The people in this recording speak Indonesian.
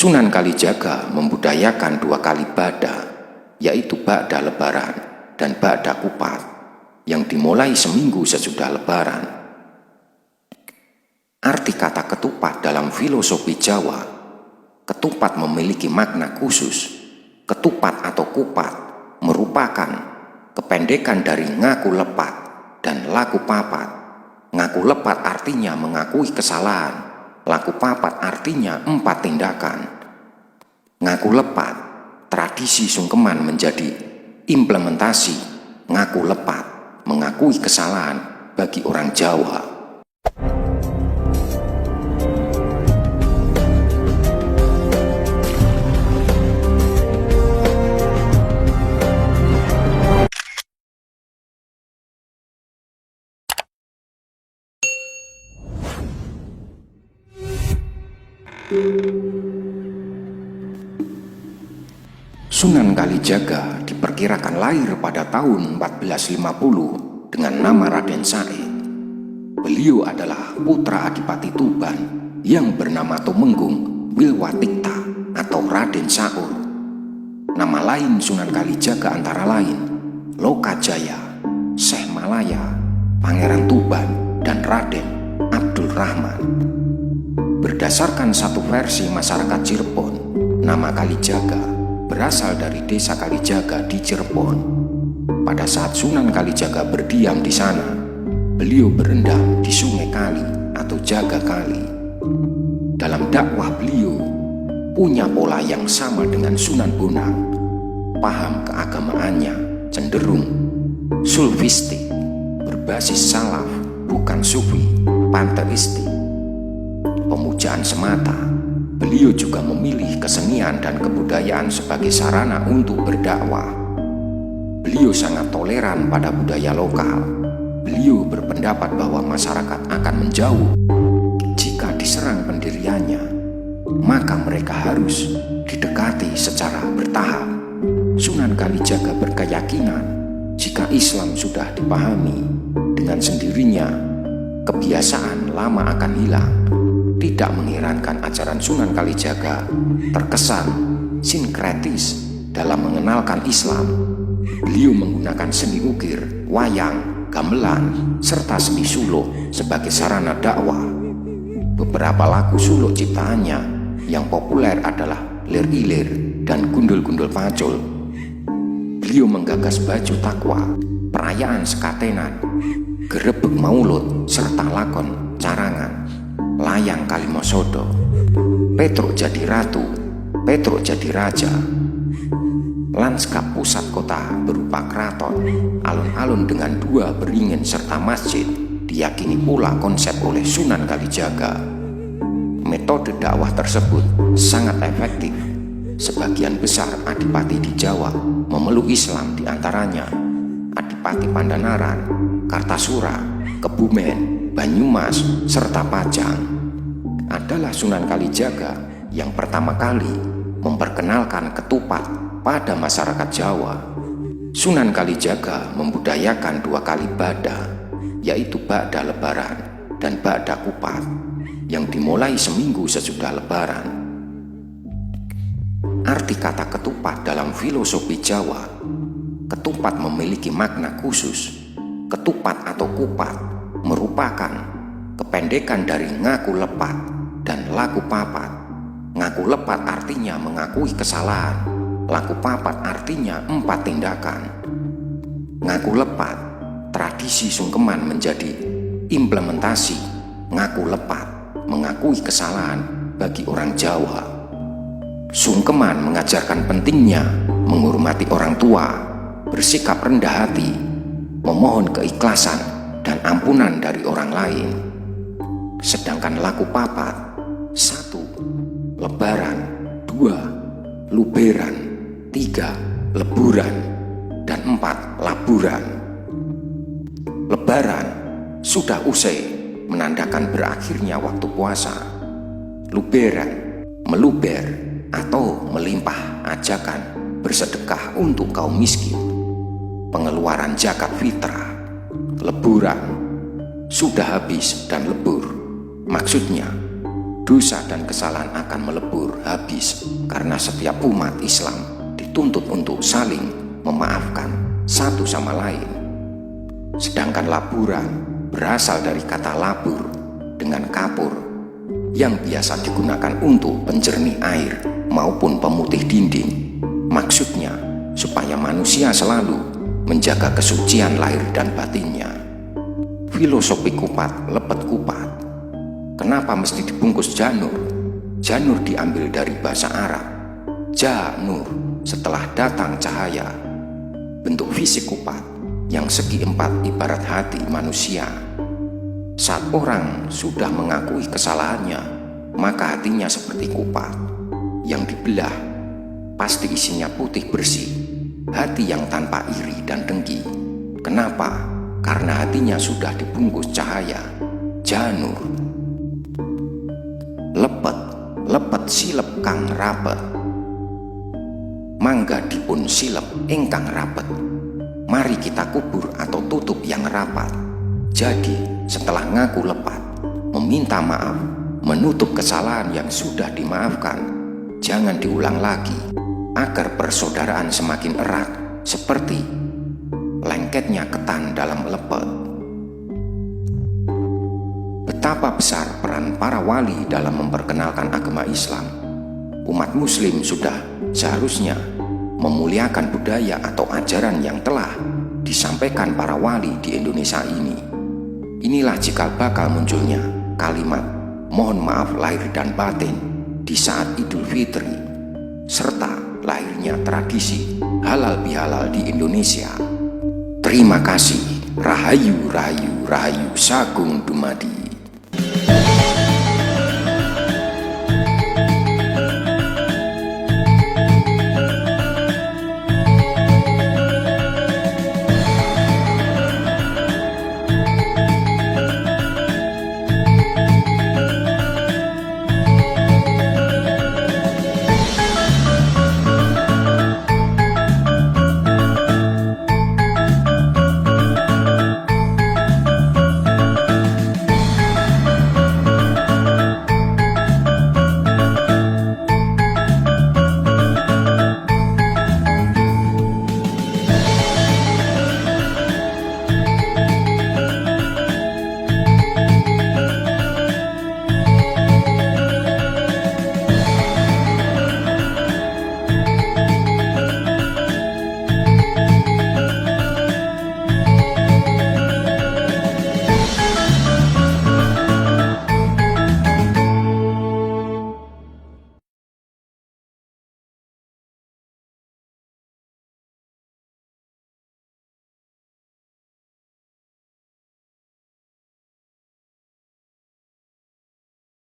Sunan Kalijaga membudayakan 2 kali bada, yaitu bada lebaran dan bada kupat, yang dimulai seminggu sesudah lebaran. Arti kata ketupat dalam filosofi Jawa, ketupat memiliki makna khusus. Ketupat atau kupat merupakan kependekan dari ngaku lepat dan laku papat. Ngaku lepat artinya mengakui kesalahan, laku papat artinya 4 tindakan. Ngaku lepat, tradisi sungkeman menjadi implementasi ngaku lepat, mengakui kesalahan bagi orang Jawa. Sunan Kalijaga diperkirakan lahir pada tahun 1450 dengan nama Raden Said. Beliau adalah putra Adipati Tuban yang bernama Tumenggung Wilwatikta atau Raden Saur. Nama lain Sunan Kalijaga antara lain Lokajaya, Syekh Malaya, Pangeran Tuban, dan Raden Abdul Rahman. Berdasarkan satu versi masyarakat Cirebon, nama Kalijaga berasal dari desa Kalijaga di Cirebon. Pada saat Sunan Kalijaga berdiam di sana, beliau berendam di Sungai Kali atau Jaga Kali. Dalam dakwah beliau punya pola yang sama dengan Sunan Bonang. Paham keagamaannya cenderung sulfistik, berbasis salaf, bukan sufi, panteistik, pemujaan semata. Beliau juga memilih kesenian dan kebudayaan sebagai sarana untuk berdakwah. Beliau sangat toleran pada budaya lokal. Beliau berpendapat bahwa masyarakat akan menjauh jika diserang pendiriannya, maka mereka harus didekati secara bertahap. Sunan Kalijaga berkeyakinan jika Islam sudah dipahami, dengan sendirinya kebiasaan lama akan hilang. Tidak mengherankan ajaran Sunan Kalijaga terkesan sinkretis dalam mengenalkan Islam. Beliau menggunakan seni ukir, wayang, gamelan, serta seni suluk sebagai sarana dakwah. Beberapa lagu suluk ciptaannya yang populer adalah Lir Ilir dan Gundul-Gundul Pacul. Beliau menggagas baju takwa, perayaan sekatenan, gerebek maulud, serta lakon carangan, layang Kalimosodo, Petruk jadi ratu, Petruk jadi raja. Lanskap pusat kota berupa keraton, alun-alun dengan 2 beringin serta masjid diyakini pula konsep oleh Sunan Kalijaga. Metode dakwah tersebut sangat efektif. Sebagian besar adipati di Jawa memeluk Islam, diantaranya Adipati Pandanaran, Kartasura, Kebumen, Banyumas, serta Pajang. Adalah Sunan Kalijaga yang pertama kali memperkenalkan ketupat pada masyarakat Jawa. Sunan Kalijaga membudayakan 2 kali bada, yaitu bada lebaran dan bada kupat, yang dimulai seminggu sesudah lebaran. Arti kata ketupat dalam filosofi Jawa, ketupat memiliki makna khusus. Ketupat atau kupat merupakan kependekan dari ngaku lepat dan laku papat. Ngaku lepat artinya mengakui kesalahan, laku papat artinya 4 tindakan. Ngaku lepat, tradisi sungkeman menjadi implementasi ngaku lepat, mengakui kesalahan bagi orang Jawa. Sungkeman mengajarkan pentingnya menghormati orang tua, bersikap rendah hati, memohon keikhlasan dan ampunan dari orang lain. Sedangkan laku papat, 1. Lebaran, 2. Luberan, 3. Leburan, dan 4. Laburan. Lebaran sudah usai, menandakan berakhirnya waktu puasa. Luberan, meluber atau melimpah ajakan bersedekah untuk kaum miskin, pengeluaran zakat fitrah. Leburan sudah habis dan lebur, maksudnya dosa dan kesalahan akan melebur habis. hadis karena setiap umat Islam dituntut untuk saling memaafkan satu sama lain. Sedangkan laburan berasal dari kata labur dengan kapur yang biasa digunakan untuk penjernih air maupun pemutih dinding. Maksudnya supaya manusia selalu menjaga kesucian lahir dan batinnya. Filosofi kupat lepet kupat. Kenapa mesti dibungkus janur? Janur diambil dari bahasa Arab janur, setelah datang cahaya. Bentuk fisik kupat yang segi empat ibarat hati manusia. Saat orang sudah mengakui kesalahannya, maka hatinya seperti kupat yang dibelah, pasti isinya putih bersih, hati yang tanpa iri dan dengki. Kenapa? Karena hatinya sudah dibungkus cahaya janur. Lepet, lepet silep kang rapet, mangga dipun silep ingkang rapet. Mari kita kubur atau tutup yang rapat. Jadi setelah ngaku lepat, meminta maaf, menutup kesalahan yang sudah dimaafkan, jangan diulang lagi, agar persaudaraan semakin erat seperti lengketnya ketan dalam lepet. Betapa besar peran para wali dalam memperkenalkan agama Islam. Umat muslim sudah seharusnya memuliakan budaya atau ajaran yang telah disampaikan para wali di Indonesia ini. Inilah cikal bakal munculnya kalimat mohon maaf lahir dan batin di saat Idul Fitri, serta lahirnya tradisi halal bihalal di Indonesia. Terima kasih. Rahayu, rahayu, rahayu sagung dumadi.